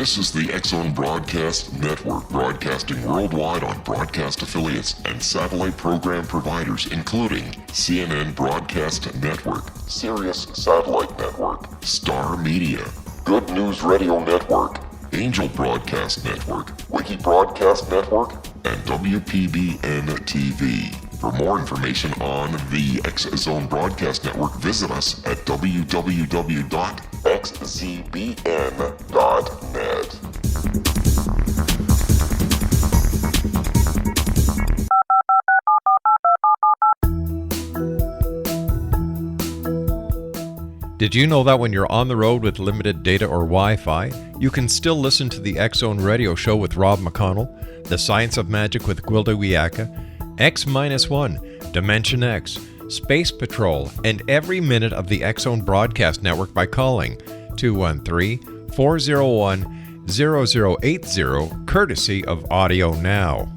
This is the X-Zone Broadcast Network, broadcasting worldwide on broadcast affiliates and satellite program providers, including CNN Broadcast Network, Sirius Satellite Network, Star Media, Good News Radio Network, Angel Broadcast Network, Wiki Broadcast Network, and WPBN TV. For more information on the X-Zone Broadcast Network, visit us at www.xzbn.net. Did you know that when you're on the road with limited data or Wi-Fi, you can still listen to the X-Zone Radio Show with Rob McConnell, The Science of Magic with Gwilda Wiyaka, X-1, Dimension X, Space Patrol, and every minute of the X-Zone Broadcast Network by calling 213-401-0080, courtesy of Audio Now.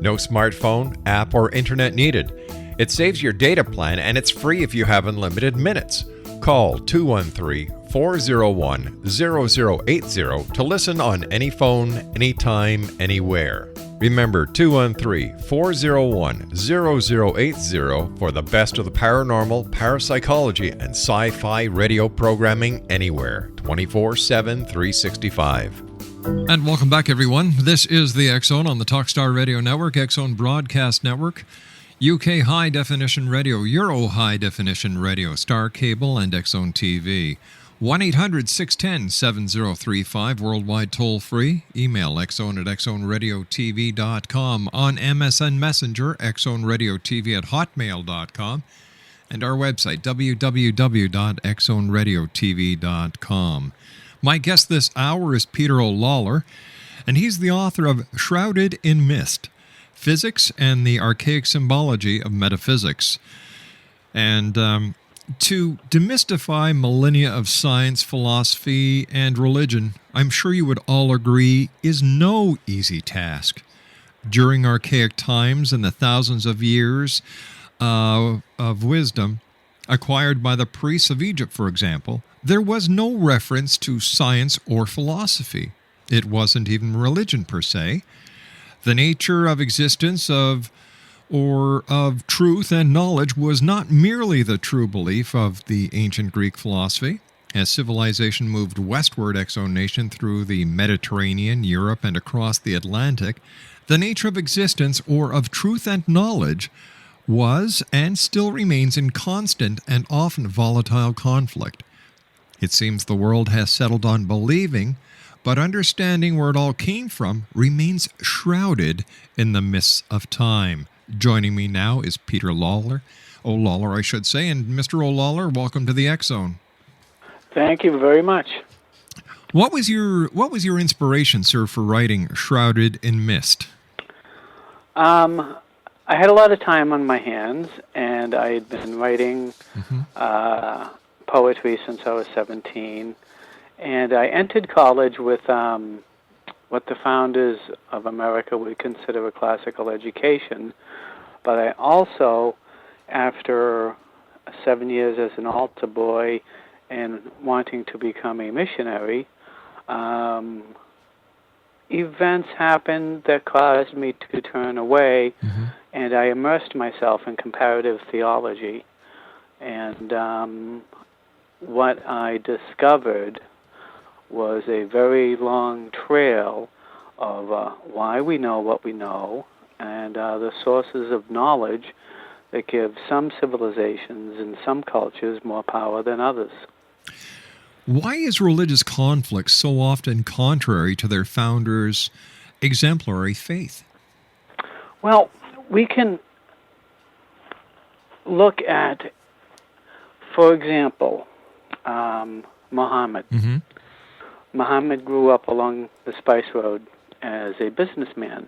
No smartphone, app, or internet needed. It saves your data plan and it's free if you have unlimited minutes. Call 213-401-0080 to listen on any phone, anytime, anywhere. Remember 213-401-0080 for the best of the paranormal, parapsychology, and sci-fi radio programming anywhere, 24/7, 365. And welcome back, everyone. This is the X-Zone on the Talkstar Radio Network, X-Zone Broadcast Network, UK High Definition Radio, Euro High Definition Radio, Star Cable, and X-Zone TV. 1-800-610-7035, worldwide toll-free. Email xzone@xzoneradiotv.com. On MSN Messenger, xzoneradiotv@hotmail.com. And our website, www.xzoneradiotv.com. My guest this hour is Peter O'Lawler, and he's the author of Shrouded in Mist, Physics and the Archaic Symbology of Metaphysics. And to demystify millennia of science, philosophy, and religion, I'm sure you would all agree, is no easy task. During archaic times and the thousands of years of wisdom acquired by the priests of Egypt, for example, there was no reference to science or philosophy. It wasn't even religion per se. The nature of existence of truth and knowledge was not merely the true belief of the ancient Greek philosophy. As civilization moved westward, X-Zone Nation, through the Mediterranean, Europe, and across the Atlantic, the nature of existence or of truth and knowledge was and still remains in constant and often volatile conflict. It seems the world has settled on believing, but understanding where it all came from remains shrouded in the mists of time. Joining me now is Peter O'Lawler, I should say. And Mr. O'Lawler, welcome to the X-Zone. Thank you very much. What was your inspiration, sir, for writing Shrouded in Mist? I had a lot of time on my hands, and I had been writing poetry since I was 17. And I entered college with what the founders of America would consider a classical education. But I also, after 7 years as an altar boy and wanting to become a missionary, events happened that caused me to turn away, and I immersed myself in comparative theology. And what I discovered was a very long trail of why we know what we know, and the sources of knowledge that give some civilizations and some cultures more power than others. Why is religious conflict so often contrary to their founders' exemplary faith? Well, we can look at, for example, Muhammad. Muhammad grew up along the Spice Road as a businessman,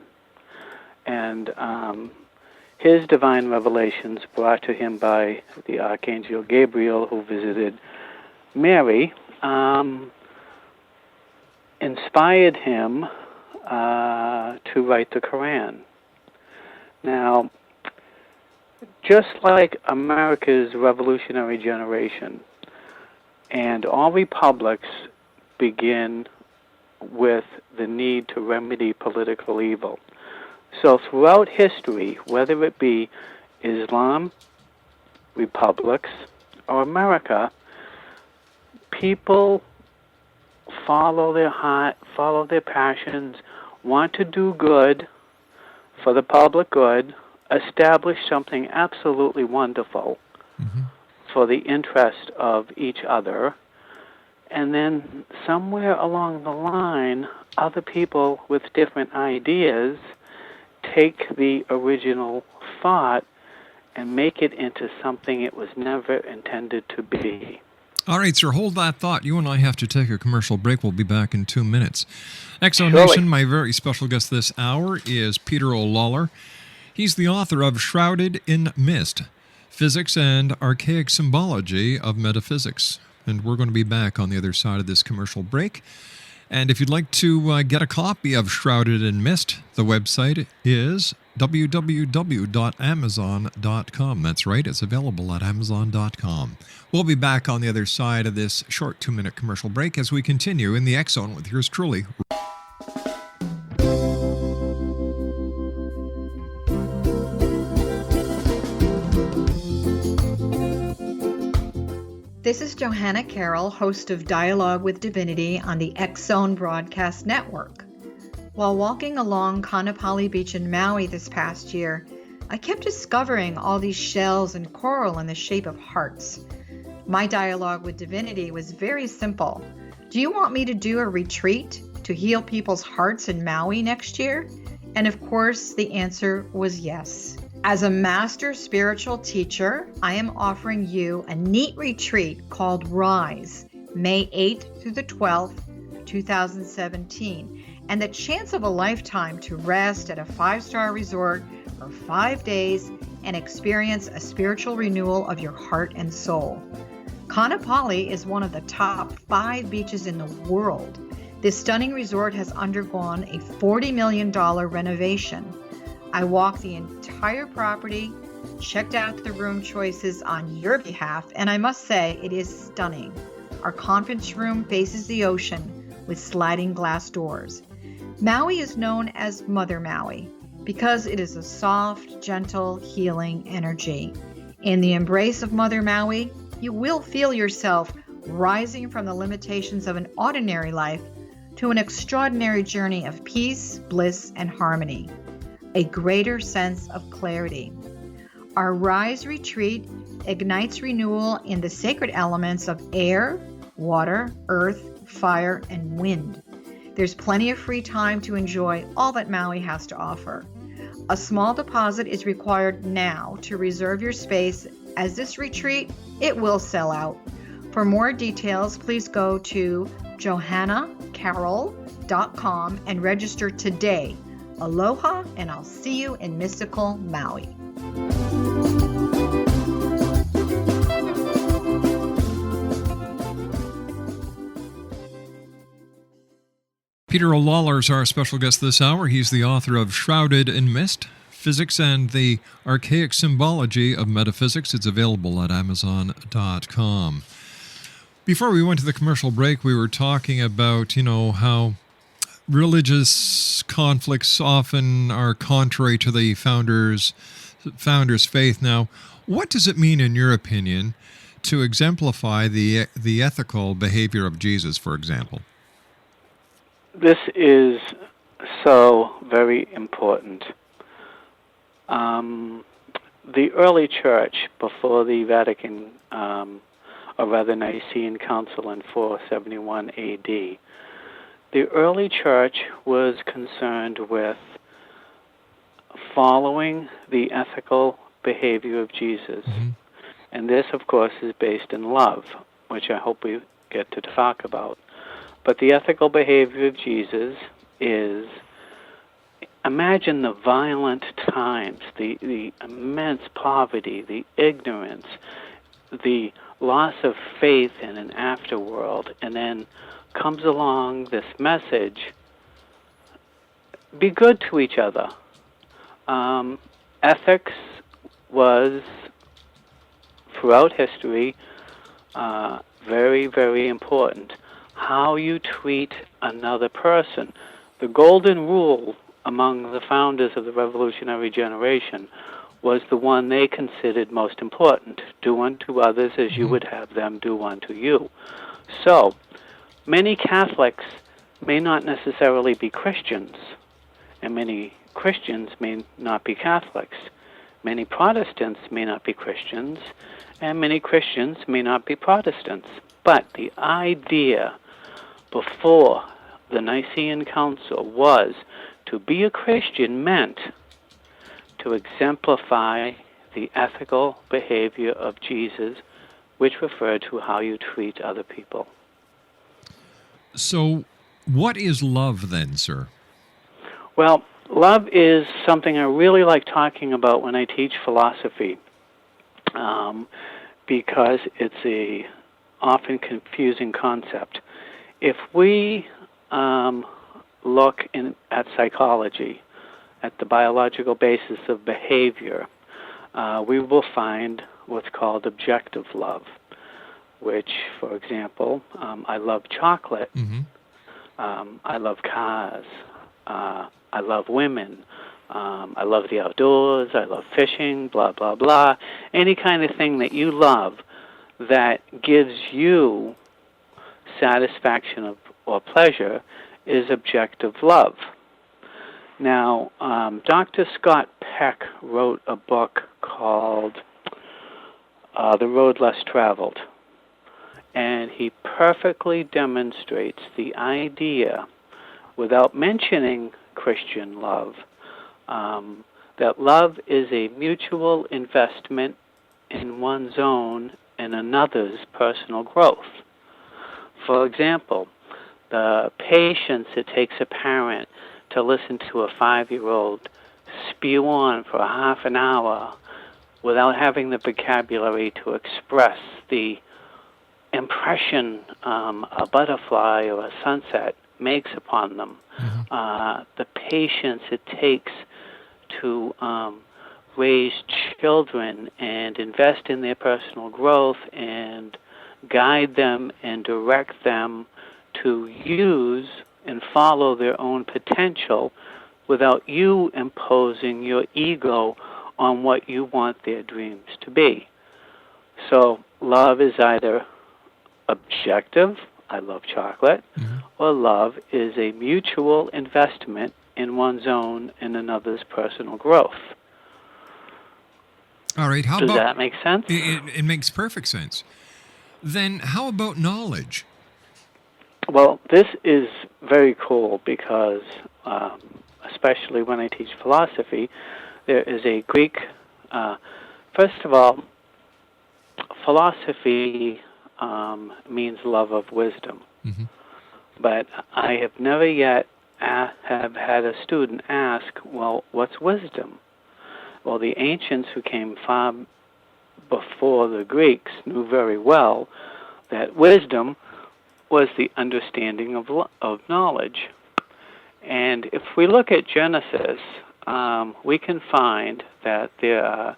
and his divine revelations brought to him by the Archangel Gabriel, who visited Mary, inspired him to write the Quran. Now, just like America's revolutionary generation and all republics begin with the need to remedy political evil. So throughout history, whether it be Islam, republics, or America, people follow their heart, follow their passions, want to do good for the public good, establish something absolutely wonderful for the interest of each other, and then somewhere along the line, other people with different ideas take the original thought and make it into something it was never intended to be. All right, sir, hold that thought. You and I have to take a commercial break. We'll be back in 2 minutes. Exo Nation, my very special guest this hour is Peter O'Lawler. He's the author of Shrouded in Mist, Physics and Archaic Symbology of Metaphysics. And we're going to be back on the other side of this commercial break. And if you'd like to get a copy of Shrouded in Mist, the website is www.amazon.com. That's right, it's available at amazon.com. We'll be back on the other side of this short 2-minute commercial break as we continue in the X Zone with yours truly. This is Johanna Carroll, host of Dialogue with Divinity on the X Zone Broadcast Network. While walking along Kaanapali Beach in Maui this past year, I kept discovering all these shells and coral in the shape of hearts. My dialogue with Divinity was very simple. Do you want me to do a retreat to heal people's hearts in Maui next year? And of course, the answer was yes. As a master spiritual teacher, I am offering you a neat retreat called Rise, May 8th through the 12th, 2017, and the chance of a lifetime to rest at a 5-star resort for 5 days and experience a spiritual renewal of your heart and soul. Kaanapali is one of the top 5 beaches in the world. This stunning resort has undergone a $40 million renovation. I walked the entire property, checked out the room choices on your behalf, and I must say it is stunning. Our conference room faces the ocean with sliding glass doors. Maui is known as Mother Maui because it is a soft, gentle, healing energy. In the embrace of Mother Maui, you will feel yourself rising from the limitations of an ordinary life to an extraordinary journey of peace, bliss, and harmony. A greater sense of clarity. Our Rise retreat ignites renewal in the sacred elements of air, water, earth, fire, and wind. There's plenty of free time to enjoy all that Maui has to offer. A small deposit is required now to reserve your space, as this retreat, it will sell out. For more details, please go to johannacarroll.com and register today. Aloha, and I'll see you in mystical Maui. Peter O'Lawler is our special guest this hour. He's the author of Shrouded in Mist, Physics and the Archaic Symbology of Metaphysics. It's available at amazon.com. Before we went to the commercial break, we were talking about, how religious conflicts often are contrary to the founder's faith. Now, what does it mean, in your opinion, to exemplify the ethical behavior of Jesus, for example? This is so very important. The early church, before the Vatican, or rather Nicene Council in 471 A.D., the early church was concerned with following the ethical behavior of Jesus. Mm-hmm. And this, of course, is based in love, which I hope we get to talk about. But the ethical behavior of Jesus is, imagine the violent times, the immense poverty, the ignorance, the loss of faith in an afterworld, and then comes along this message: be good to each other. Ethics was, throughout history, very, very important. How you treat another person. The golden rule among the founders of the revolutionary generation was the one they considered most important. Do unto others as you would have them do unto you. So, many Catholics may not necessarily be Christians, and many Christians may not be Catholics. Many Protestants may not be Christians, and many Christians may not be Protestants. But the idea before the Nicene Council was to be a Christian meant to exemplify the ethical behavior of Jesus, which referred to how you treat other people. So, what is love then, sir? Well, love is something I really like talking about when I teach philosophy, because it's a often confusing concept. If we look at psychology, at the biological basis of behavior, we will find what's called objective love, which, for example, I love chocolate, I love cars, I love women, I love the outdoors, I love fishing, blah, blah, blah. Any kind of thing that you love that gives you satisfaction or pleasure is objective love. Now, Dr. Scott Peck wrote a book called The Road Less Traveled, and he perfectly demonstrates the idea, without mentioning Christian love, that love is a mutual investment in one's own and another's personal growth. For example, the patience it takes a parent to listen to a 5-year-old spew on for a half an hour without having the vocabulary to express the impression a butterfly or a sunset makes upon them. The patience it takes to raise children and invest in their personal growth and guide them and direct them to use and follow their own potential without you imposing your ego on what you want their dreams to be. So love is either objective, I love chocolate, or love is a mutual investment in one's own and another's personal growth. All right, Does that make sense? It makes perfect sense. Then how about knowledge? Well, this is very cool because, especially when I teach philosophy, there is a Greek, first of all, philosophy means love of wisdom. But I have never yet have had a student ask, well, what's wisdom? Well, the ancients who came far before the Greeks knew very well that wisdom was the understanding of knowledge. And if we look at Genesis, we can find that there are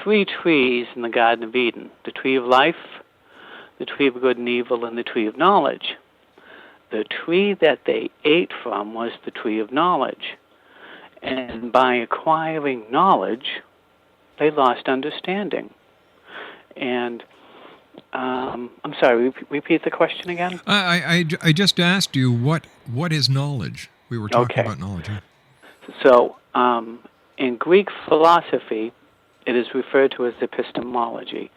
3 trees in the Garden of Eden: the tree of life, the tree of good and evil, and the tree of knowledge. The tree that they ate from was the tree of knowledge. And by acquiring knowledge, they lost understanding. And I'm sorry, repeat the question again? I just asked you what is knowledge? We were talking about knowledge. Huh? So in Greek philosophy, it is referred to as epistemology.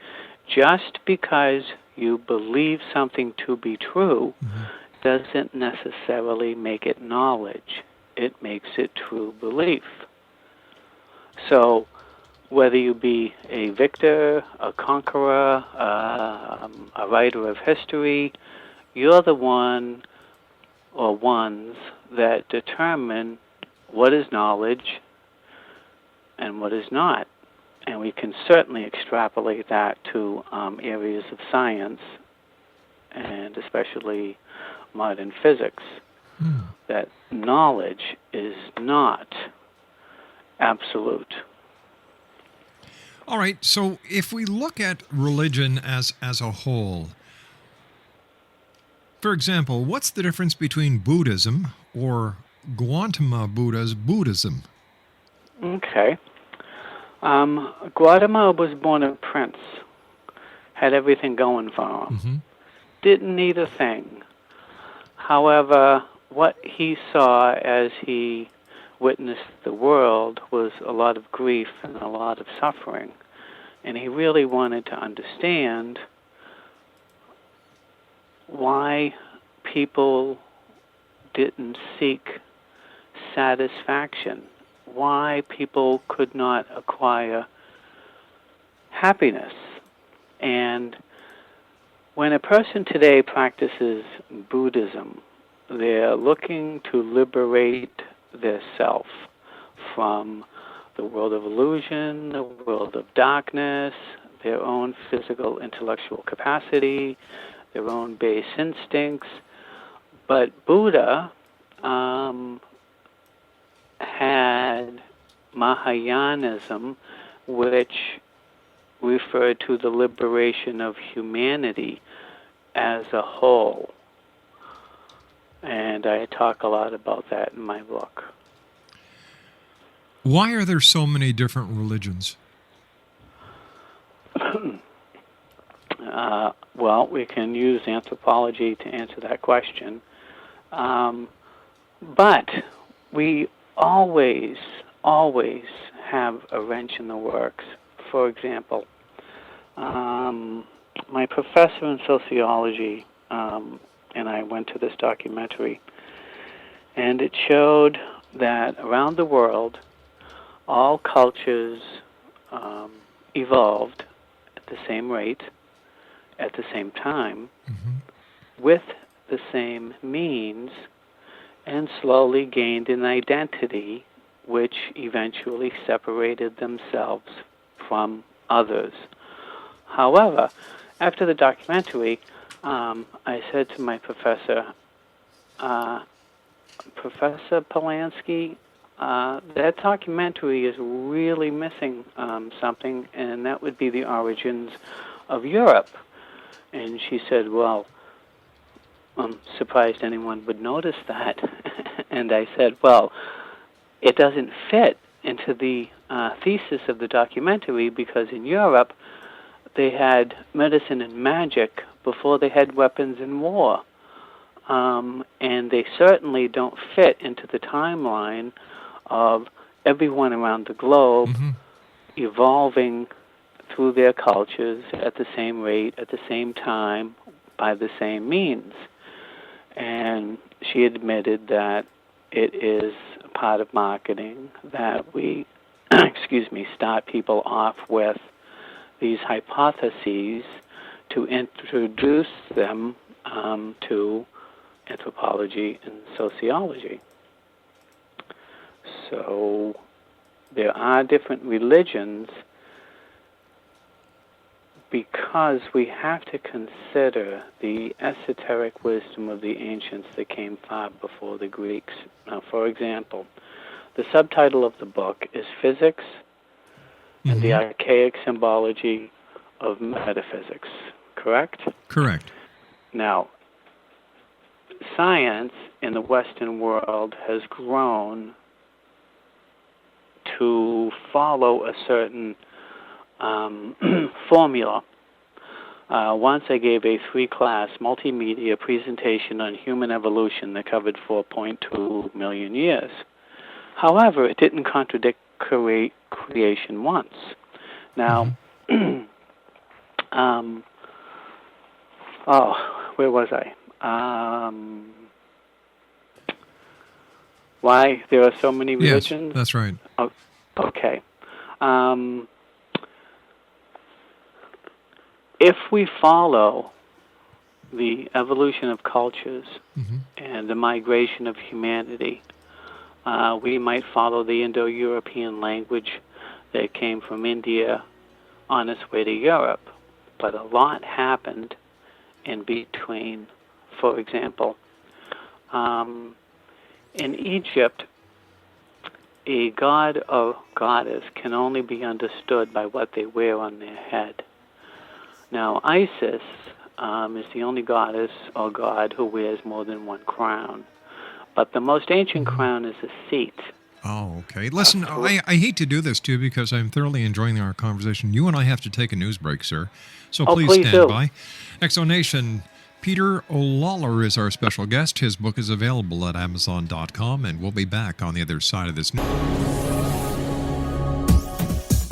Just because you believe something to be true doesn't necessarily make it knowledge. It makes it true belief. So whether you be a victor, a conqueror, a writer of history, you're the one or ones that determine what is knowledge and what is not. And we can certainly extrapolate that to areas of science, and especially modern physics, that knowledge is not absolute. All right, so if we look at religion as a whole, For example, what's the difference between Buddhism or Gautama Buddha's Buddhism? Okay. Gautama was born a prince, had everything going for him, didn't need a thing. However, what he saw as he witnessed the world was a lot of grief and a lot of suffering. And he really wanted to understand why people didn't seek satisfaction, why people could not acquire happiness. And when a person today practices Buddhism, they're looking to liberate their self from the world of illusion, the world of darkness, their own physical, intellectual capacity, their own base instincts. But Buddha had Mahayanism, which referred to the liberation of humanity as a whole. And I talk a lot about that in my book. Why are there so many different religions? Well, we can use anthropology to answer that question. But we always have a wrench in the works. For example, my professor in sociology, and I went to this documentary, and it showed that around the world, all cultures evolved at the same rate, at the same time, with the same means, and slowly gained an identity which eventually separated themselves from others. However, after the documentary, I said to my professor, Professor Polanski, that documentary is really missing something, and that would be the origins of Europe. And she said, well, I'm surprised anyone would notice that. And I said, well, it doesn't fit into the thesis of the documentary, because in Europe they had medicine and magic before they had weapons and war. And they certainly don't fit into the timeline of everyone around the globe evolving through their cultures at the same rate, at the same time, by the same means. And she admitted that it is a part of marketing that we, start people off with these hypotheses to introduce them to anthropology and sociology. So there are different religions because we have to consider the esoteric wisdom of the ancients that came far before the Greeks. Now, for example, the subtitle of the book is Physics and the Archaic Symbology of Metaphysics, correct? Correct. Now, science in the Western world has grown to follow a certain formula. Once I gave a 3-class multimedia presentation on human evolution that covered 4.2 million years. However, it didn't contradict creation once. Now, where was I? Why there are so many religions? Yes, that's right. Oh, okay. If we follow the evolution of cultures and the migration of humanity, we might follow the Indo-European language that came from India on its way to Europe. But a lot happened in between. For example, in Egypt, a god or goddess can only be understood by what they wear on their head. Now, Isis is the only goddess or god who wears more than one crown. But the most ancient crown is a seat. Oh, okay. Listen, I hate to do this to you because I'm thoroughly enjoying our conversation. You and I have to take a news break, sir. So please stand do. by. Exonation, Peter O'Lawler is our special guest. His book is available at Amazon.com, and we'll be back on the other side of this.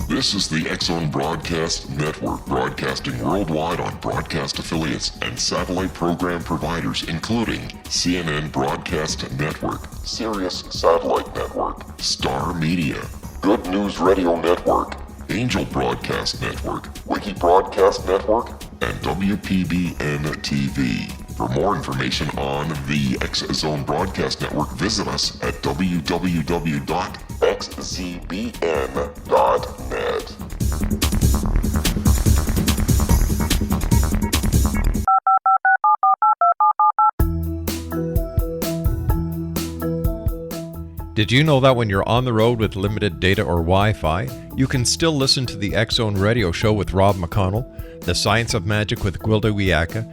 This is the X-Zone Broadcast Network, broadcasting worldwide on broadcast affiliates and satellite program providers, including CNN Broadcast Network, Sirius Satellite Network, Star Media, Good News Radio Network, Angel Broadcast Network, Wiki Broadcast Network, and WPBN TV. For more information on the X-Zone Broadcast Network, visit us at www.xzbn.net. Did you know that when you're on the road with limited data or Wi-Fi, you can still listen to the X-Zone Radio Show with Rob McConnell, The Science of Magic with Gwilda Wiyaka,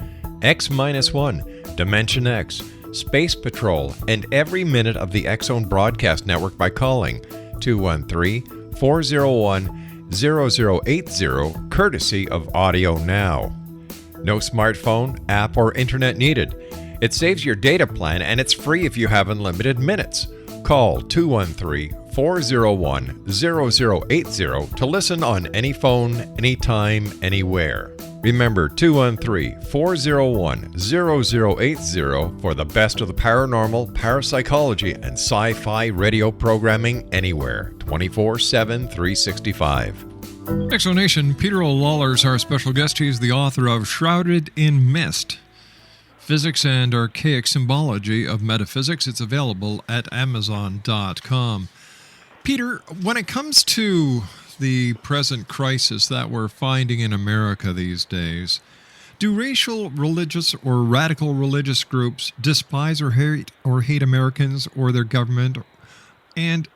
X-1, Dimension X, Space Patrol, and every minute of the X-Zone Broadcast Network by calling 213-401-0080, courtesy of Audio Now. No smartphone, app, or internet needed. It saves your data plan and it's free if you have unlimited minutes. Call 213-401-0080 to listen on any phone, anytime, anywhere. Remember 213-401-0080 for the best of the paranormal, parapsychology, and sci-fi radio programming anywhere, 24/7, 365. Exonation, Peter O'Lawler is our special guest. He's the author of Shrouded in Mist, Physics and Archaic Symbology of Metaphysics. It's available at Amazon.com. Peter, when it comes to the present crisis that we're finding in America these days, do racial, religious, or radical religious groups despise or hate Americans or their government? And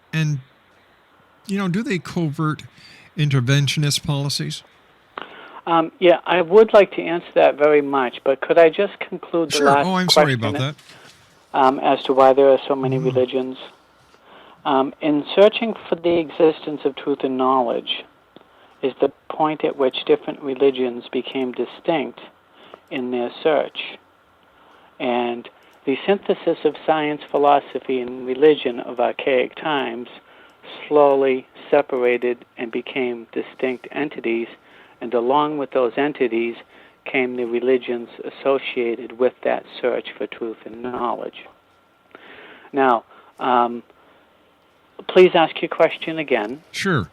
do they covert interventionist policies? Yeah, I would like to answer that very much, but could I just conclude the last Sure. Oh, I'm question sorry about that. As to why there are so many religions? In searching for the existence of truth and knowledge is the point at which different religions became distinct in their search. And the synthesis of science, philosophy, and religion of archaic times slowly separated and became distinct entities, and along with those entities came the religions associated with that search for truth and knowledge. Now, please ask your question again. Sure.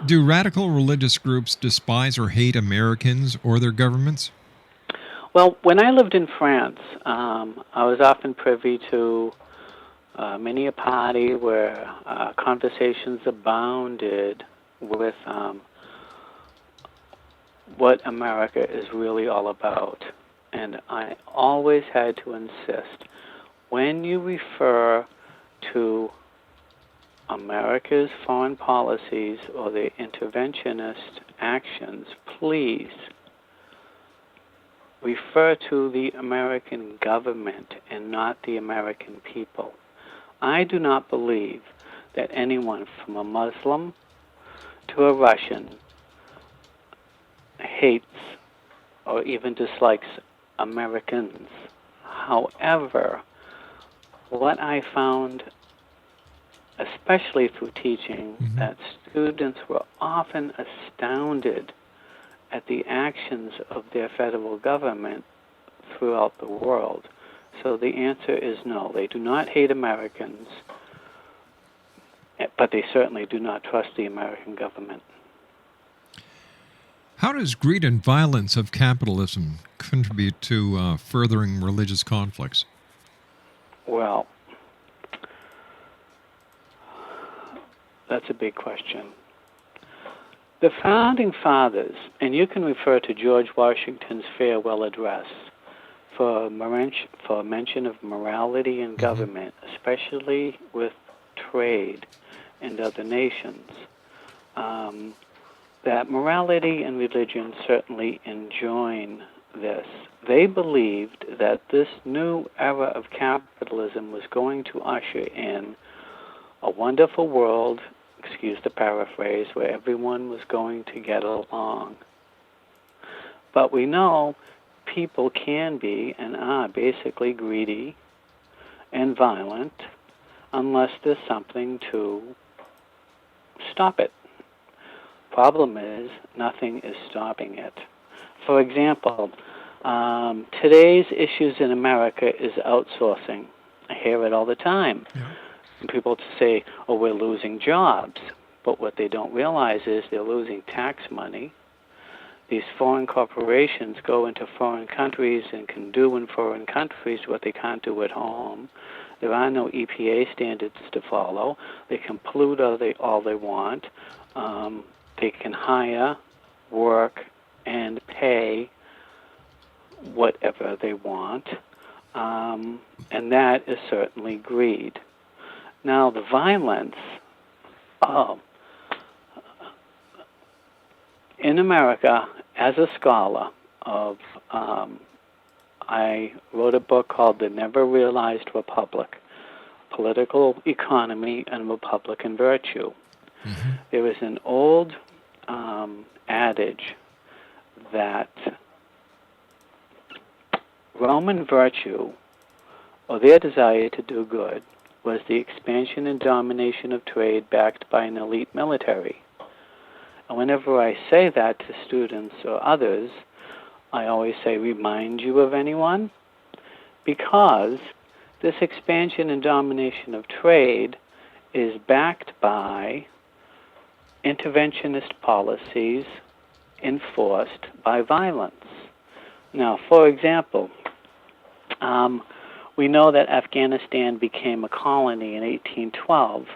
Do radical religious groups despise or hate Americans or their governments? Well, when I lived in France, I was often privy to many a party where conversations abounded with what America is really all about. And I always had to insist, when you refer to America's foreign policies or the interventionist actions, please refer to the American government and not the American people. I do not believe that anyone from a Muslim to a Russian hates or even dislikes Americans. However, what I found, especially through teaching, that students were often astounded at the actions of their federal government throughout the world. So the answer is no. They do not hate Americans, but they certainly do not trust the American government. How does greed and violence of capitalism contribute to furthering religious conflicts? Well, that's a big question. The Founding Fathers, and you can refer to George Washington's farewell address for mention of morality in government, especially with trade and other nations, that morality and religion certainly enjoin this. they believed that this new era of capitalism was going to usher in a wonderful world, excuse the paraphrase, where everyone was going to get along. But we know people can be and are basically greedy and violent unless there's something to stop it. Problem is, nothing is stopping it. For example, today's issues in America is outsourcing. I hear it all the time. Yeah. And people say, oh, we're losing jobs. But what they don't realize is they're losing tax money. These foreign corporations go into foreign countries and can do in foreign countries what they can't do at home. There are no EPA standards to follow. They can pollute all they want. They can hire, work, and pay whatever they want. And that is certainly greed. Now, the violence in America, as a scholar of, I wrote a book called The Never Realized Republic, Political Economy and Republican Virtue. Mm-hmm. There is an old adage that Roman virtue, or their desire to do good, was the expansion and domination of trade backed by an elite military. And whenever I say that to students or others, I always say, remind you of anyone? Because this expansion and domination of trade is backed by interventionist policies enforced by violence. Now, for example, we know that Afghanistan became a colony in 1812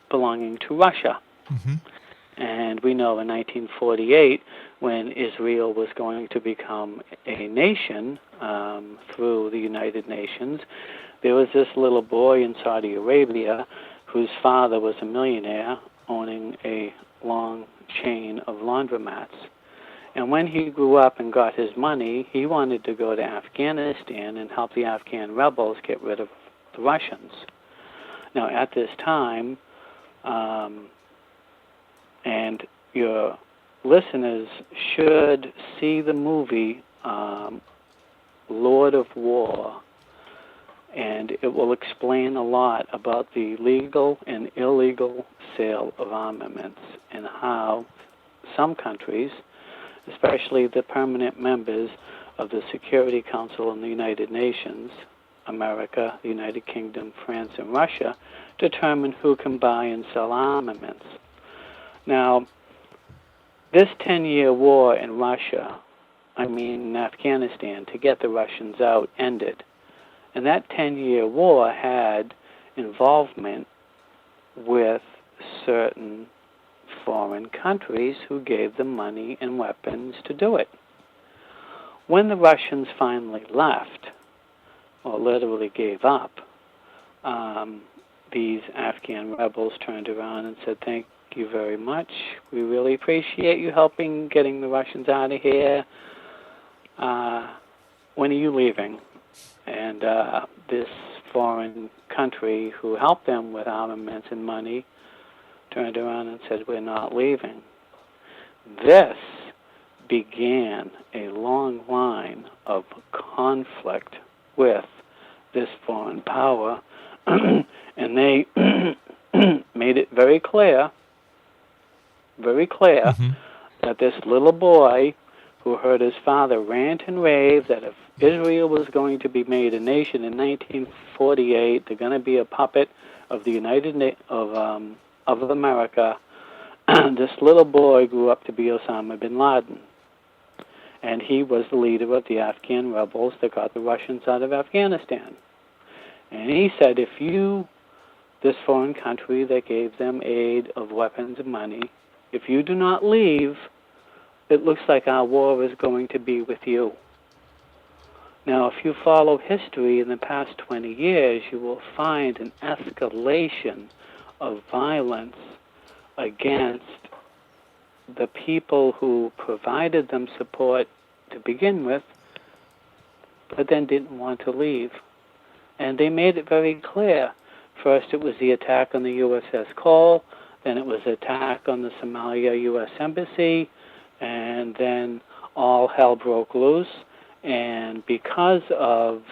belonging to Russia. Mm-hmm. And we know in 1948, when Israel was going to become a nation through the United Nations, there was this little boy in Saudi Arabia whose father was a millionaire owning a long chain of laundromats. And when he grew up and got his money, he wanted to go to Afghanistan and help the Afghan rebels get rid of the Russians. Now, at this time, and your listeners should see the movie Lord of War, and it will explain a lot about the legal and illegal sale of armaments and how some countries, especially the permanent members of the Security Council in the United Nations, America, the United Kingdom, France, and Russia, determine who can buy and sell armaments. Now, this 10-year war in in Afghanistan, to get the Russians out, ended. And that 10-year war had involvement with certain foreign countries who gave them money and weapons to do it. When the Russians finally left, or literally gave up, these Afghan rebels turned around and said, thank you very much. We really appreciate you helping getting the Russians out of here. When are you leaving? And this foreign country who helped them with armaments and money turned around and said, we're not leaving. This began a long line of conflict with this foreign power, and they made it very clear mm-hmm. that this little boy who heard his father rant and rave that if Israel was going to be made a nation in 1948, they're going to be a puppet of the of America, this little boy grew up to be Osama bin Laden. And he was the leader of the Afghan rebels that got the Russians out of Afghanistan. And he said, this foreign country that gave them aid of weapons and money, if you do not leave, it looks like our war is going to be with you. Now, if you follow history in the past 20 years, you will find an escalation of violence against the people who provided them support to begin with, but then didn't want to leave. And they made it very clear. First it was the attack on the USS Cole, then it was attack on the Somalia U.S. Embassy, and then all hell broke loose. And because of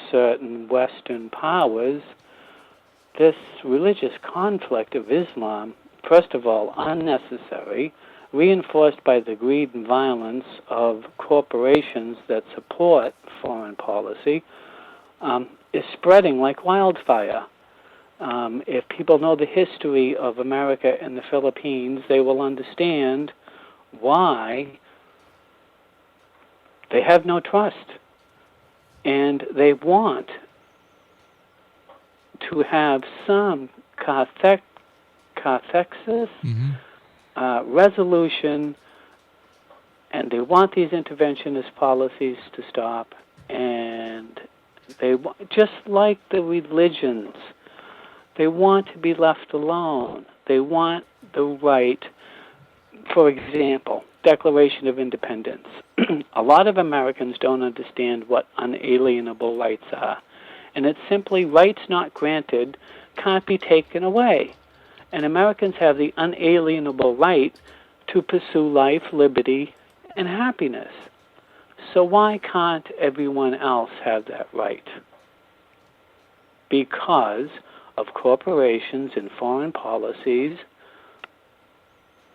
certain Western powers, this religious conflict of Islam, first of all, unnecessary, reinforced by the greed and violence of corporations that support foreign policy, is spreading like wildfire. If people know the history of America and the Philippines, they will understand why they have no trust. And they want to have some cathexis, resolution, and they want these interventionist policies to stop. And they just like the religions, they want to be left alone. They want the right. For example, Declaration of Independence. A lot of Americans don't understand what unalienable rights are. And it's simply rights not granted can't be taken away. And Americans have the unalienable right to pursue life, liberty, and happiness. So why can't everyone else have that right? Because of corporations and foreign policies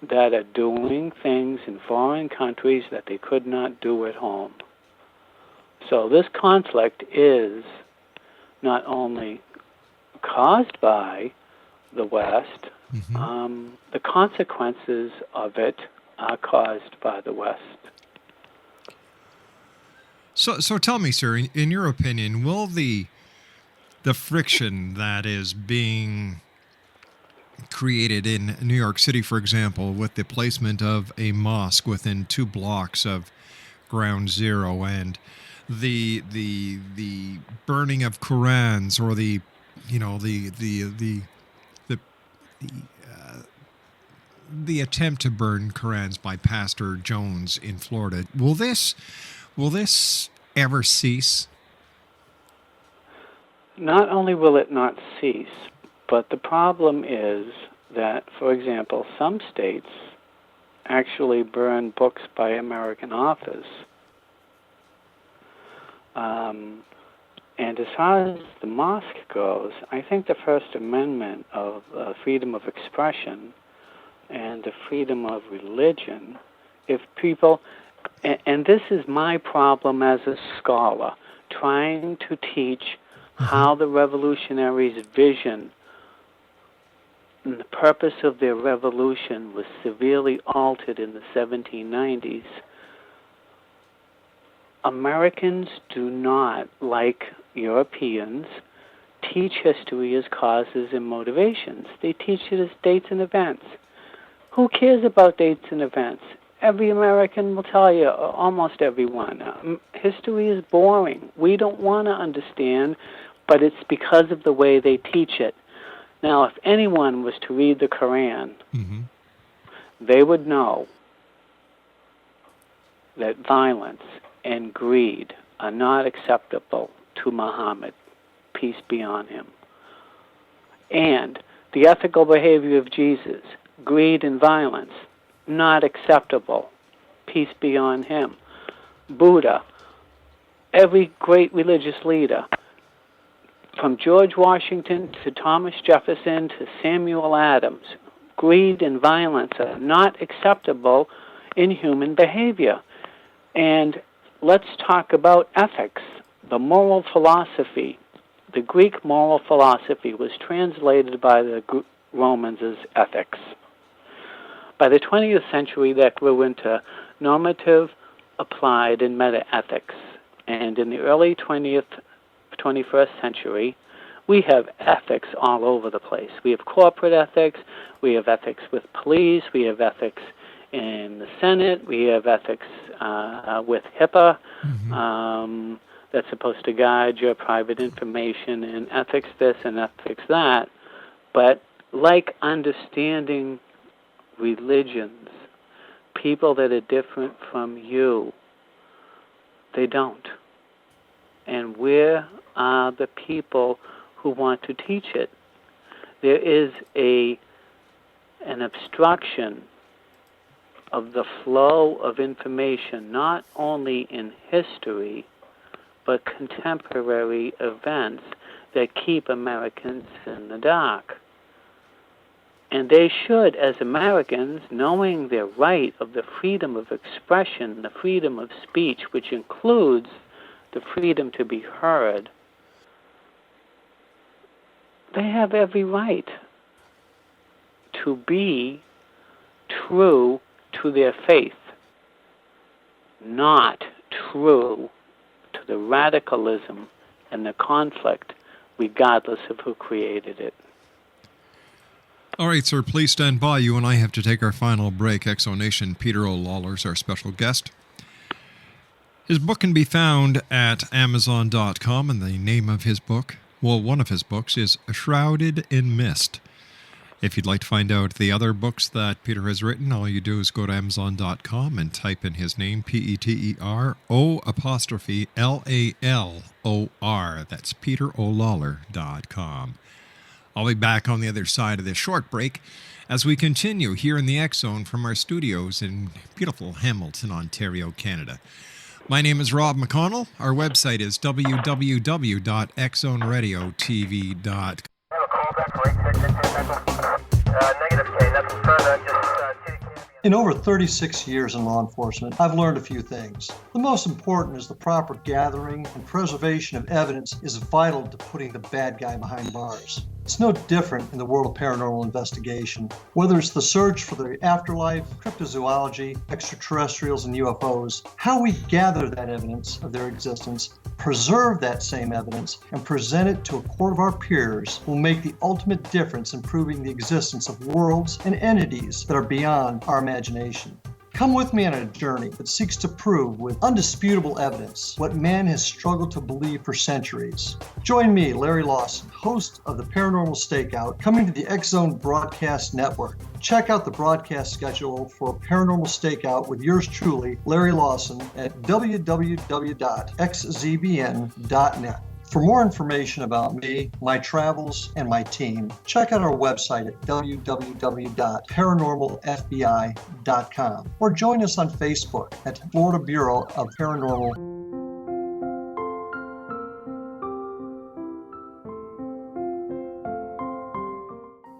that are doing things in foreign countries that they could not do at home. So this conflict is not only caused by the West, the consequences of it are caused by the West. So tell me, sir, in your opinion, will the friction that is being created in New York City, for example, with the placement of a mosque within 2 blocks of Ground Zero, and the burning of Qurans, or the attempt to burn Qurans by Pastor Jones in Florida, will this ever cease? Not only will it not cease, but the problem is that, for example, some states actually burn books by American authors. And as far as the mosque goes, I think the First Amendment of freedom of expression and the freedom of religion, if people, and this is my problem as a scholar, trying to teach how the revolutionaries' vision and the purpose of their revolution was severely altered in the 1790s. Americans do not, like Europeans, teach history as causes and motivations. They teach it as dates and events. Who cares about dates and events? Every American will tell you, almost everyone, history is boring. We don't want to understand, but it's because of the way they teach it. Now, if anyone was to read the Quran, they would know that violence and greed are not acceptable to Muhammad, peace be on him. And the ethical behavior of Jesus, greed and violence, not acceptable, peace be on him. Buddha, every great religious leader, from George Washington to Thomas Jefferson to Samuel Adams, greed and violence are not acceptable in human behavior. And let's talk about ethics, the moral philosophy. The Greek moral philosophy was translated by the Romans as ethics. By the 20th century, that grew into normative, applied, and meta-ethics. And in the early 21st century, we have ethics all over the place. We have corporate ethics, we have ethics with police, we have ethics in the Senate, we have ethics with HIPAA, that's supposed to guide your private information, and ethics this and ethics that. But like understanding religions, people that are different from you, they don't. and where are the people who want to teach it? There is an obstruction of the flow of information, not only in history, but contemporary events that keep Americans in the dark. And they should, as Americans, knowing their right of the freedom of expression, the freedom of speech, which includes the freedom to be heard, they have every right to be true to their faith, not true to the radicalism and the conflict, regardless of who created it. All right, sir, please stand by. You and I have to take our final break. Exonation, Peter O. Lawler's our special guest. His book can be found at Amazon.com, and the name of his book, well, one of his books, is Shrouded in Mist. If you'd like to find out the other books that Peter has written, all you do is go to Amazon.com and type in his name, PeteroLallor. That's PeterOLawler.com. I'll be back on the other side of this short break as we continue here in the X Zone from our studios in beautiful Hamilton, Ontario, Canada. My name is Rob McConnell. Our website is www.xzoneradiotv.com. In over 36 years in law enforcement, I've learned a few things. The most important is the proper gathering and preservation of evidence is vital to putting the bad guy behind bars. It's no different in the world of paranormal investigation. Whether it's the search for the afterlife, cryptozoology, extraterrestrials, and UFOs, how we gather that evidence of their existence, preserve that same evidence, and present it to a court of our peers will make the ultimate difference in proving the existence of worlds and entities that are beyond our imagination. Come with me on a journey that seeks to prove with undisputable evidence what man has struggled to believe for centuries. Join me, Larry Lawson, host of the Paranormal Stakeout, coming to the X Zone Broadcast Network. Check out the broadcast schedule for Paranormal Stakeout with yours truly, Larry Lawson, at www.xzbn.net. For more information about me, my travels, and my team, check out our website at www.paranormalfbi.com or join us on Facebook at Florida Bureau of Paranormal.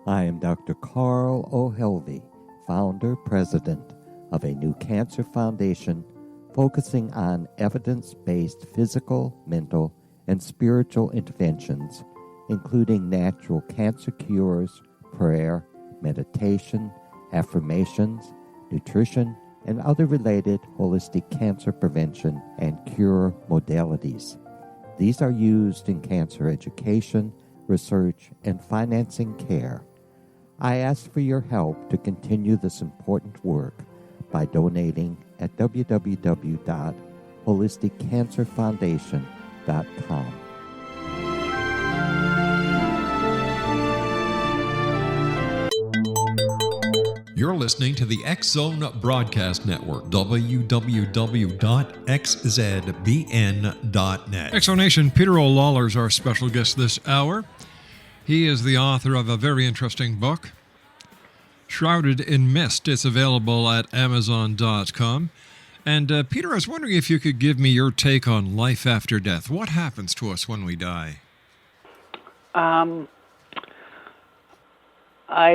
I am Dr. Carl O'Helvey, founder, president of a new cancer foundation focusing on evidence-based physical, mental, and spiritual interventions, including natural cancer cures, prayer, meditation, affirmations, nutrition, and other related holistic cancer prevention and cure modalities. These are used in cancer education, research, and financing care. I ask for your help to continue this important work by donating at www.holisticcancerfoundation.com. You're listening to the X Zone Broadcast Network, www.xzbn.net. Exonation, Peter O. Lawler is our special guest this hour. He is the author of a very interesting book, Shrouded in Mist. It's available at Amazon.com. And Peter, I was wondering if you could give me your take on life after death. What happens to us when we die? I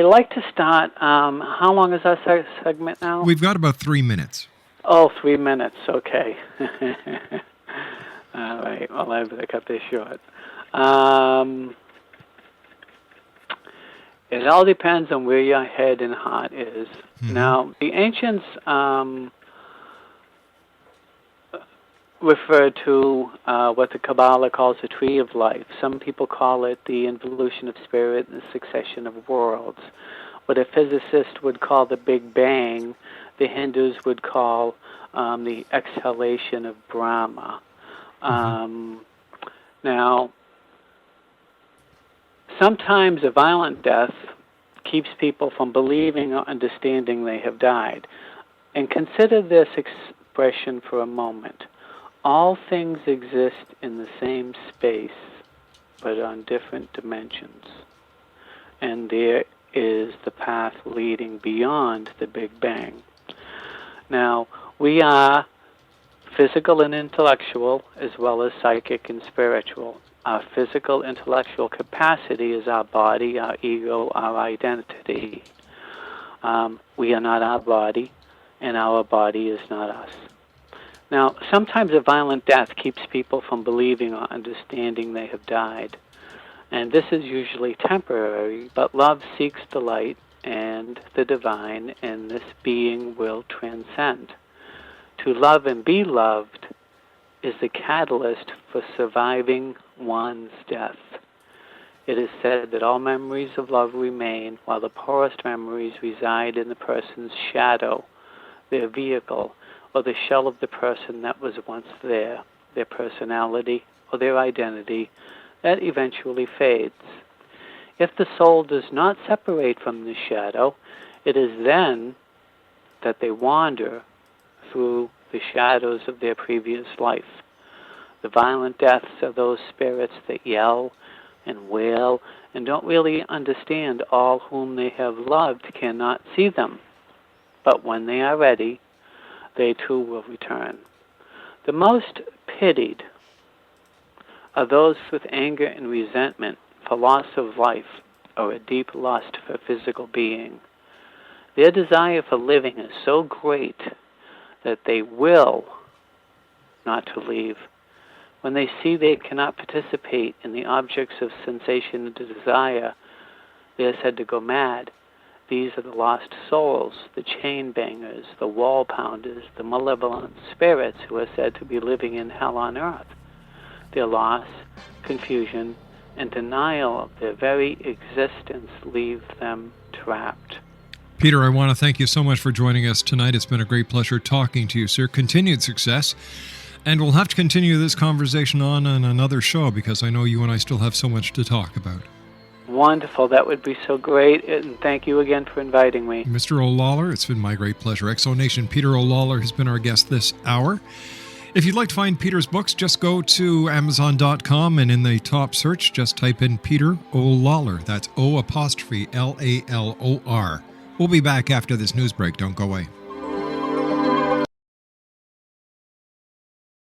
like to start. How long is our segment now? We've got about 3 minutes. Oh, 3 minutes. Okay. All right. Well, I better cut this short. It all depends on where your head and heart is. Mm-hmm. Now, the ancients refer to what the Kabbalah calls the tree of life. Some people call it the involution of spirit and the succession of worlds. What a physicist would call the Big Bang, the Hindus would call the exhalation of Brahma. Now, sometimes a violent death keeps people from believing or understanding they have died. And consider this expression for a moment. all things exist in the same space, but on different dimensions. And there is the path leading beyond the Big Bang. Now, we are physical and intellectual, as well as psychic and spiritual. Our physical, intellectual capacity is our body, our ego, our identity. We are not our body, and our body is not us. Now, sometimes a violent death keeps people from believing or understanding they have died. And this is usually temporary, but love seeks the light and the divine, and this being will transcend. To love and be loved is the catalyst for surviving one's death. It is said that all memories of love remain, while the poorest memories reside in the person's shadow, their vehicle, or the shell of the person that was once there, their personality or their identity that eventually fades. If the soul does not separate from the shadow, it is then that they wander through the shadows of their previous life. The violent deaths are those spirits that yell and wail and don't really understand all whom they have loved cannot see them. But when they are ready, they too will return. The most pitied are those with anger and resentment for loss of life or a deep lust for physical being. Their desire for living is so great that they will not to leave. When they see they cannot participate in the objects of sensation and desire, they are said to go mad. These are the lost souls, the chain bangers, the wall pounders, the malevolent spirits who are said to be living in hell on earth. Their loss, confusion, and denial of their very existence leave them trapped. Peter, I want to thank you so much for joining us tonight. It's been a great pleasure talking to you, sir. Continued success. And we'll have to continue this conversation on another show because I know you and I still have so much to talk about. Wonderful. That would be so great. And thank you again for inviting me. Mr. O'Lawler, it's been my great pleasure. Exonation, Peter O'Lawler has been our guest this hour. If you'd like to find Peter's books, just go to Amazon.com and in the top search, just type in Peter O'Lawler. That's O''Lalor. We'll be back after this news break. Don't go away.